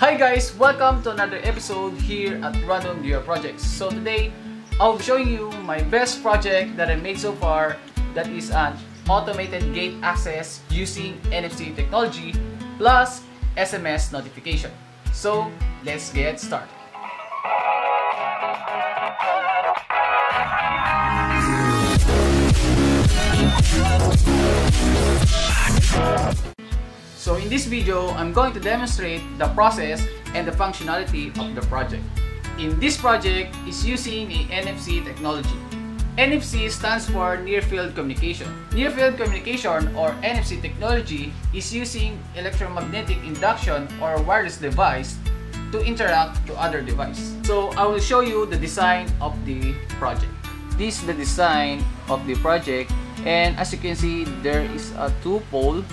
Hi guys, welcome to another episode here at Random Viewer Projects. So today, I'll be showing you my best project that I made so far, that is an automated gate access using NFC technology plus SMS notification. So let's get started. So in this video, I'm going to demonstrate the process and the functionality of the project. In this project is using a NFC technology. NFC stands for Near Field Communication. Near Field Communication or NFC technology is using electromagnetic induction or wireless device to interact to other device. So I will show you the design of the project. This is the design of the project, and as you can see, there is a two-pole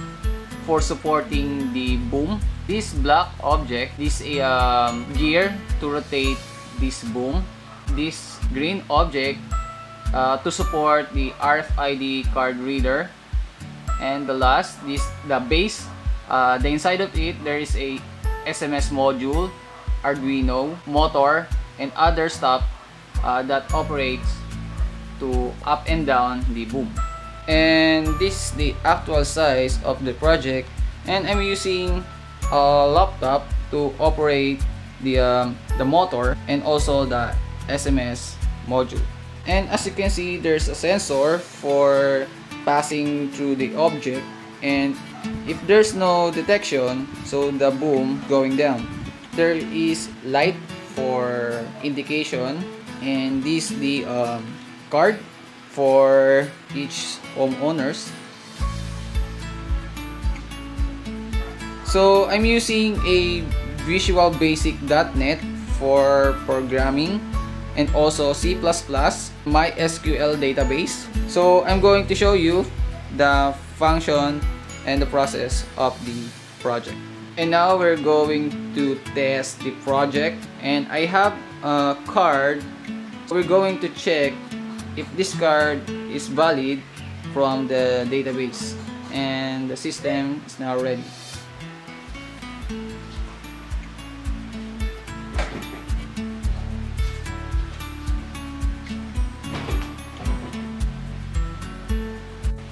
for supporting the boom. This black object, this is a gear to rotate this boom. This green object to support the RFID card reader. And the last, the base. The inside of it, there is a SMS module, Arduino, motor, and other stuff that operates to up and down the boom. And this is the actual size of the project, and I'm using a laptop to operate the motor and also the SMS module. And as you can see, there's a sensor for passing through the object, and if there's no detection, so the boom going down. There is light for indication, and this is the card for each homeowners. So I'm using a Visual Basic.net for programming, and also C++, MySQL database. So I'm going to show you the function and the process of the project. And now we're going to test the project, and I have a card. We're going to check if this card is valid from the database, and the system is now ready.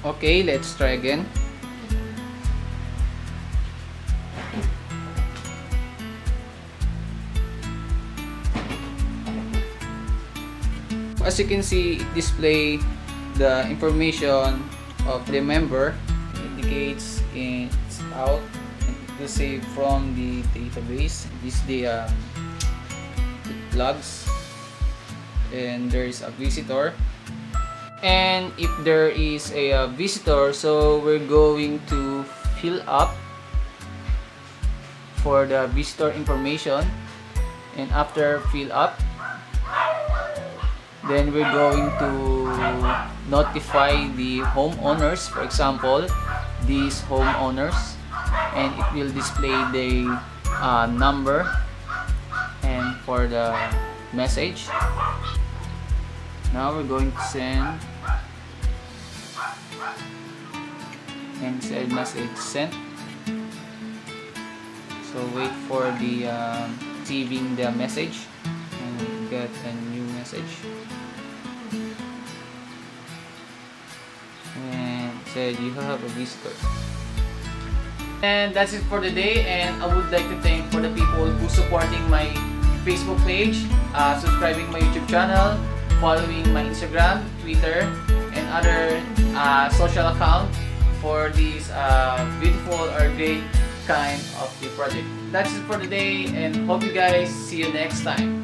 Okay, let's try again. As you can see, it displays the information of the member. It indicates it's out, and it will save from the database. This is the logs, and there is a visitor. And if there is a visitor, so we're going to fill up for the visitor information, and after fill up, then we're going to notify the homeowners, for example, these homeowners, and it will display the number and for the message. Now we're going to send, and said message sent. So wait for the receiving the message and get a new message. And said you have a visitor. And that's it for the day, and I would like to thank for the people who supporting my Facebook page, subscribing my YouTube channel, following my Instagram, Twitter, and other social account for this beautiful or great kind of the project. That's it for the day, and hope you guys see you next time.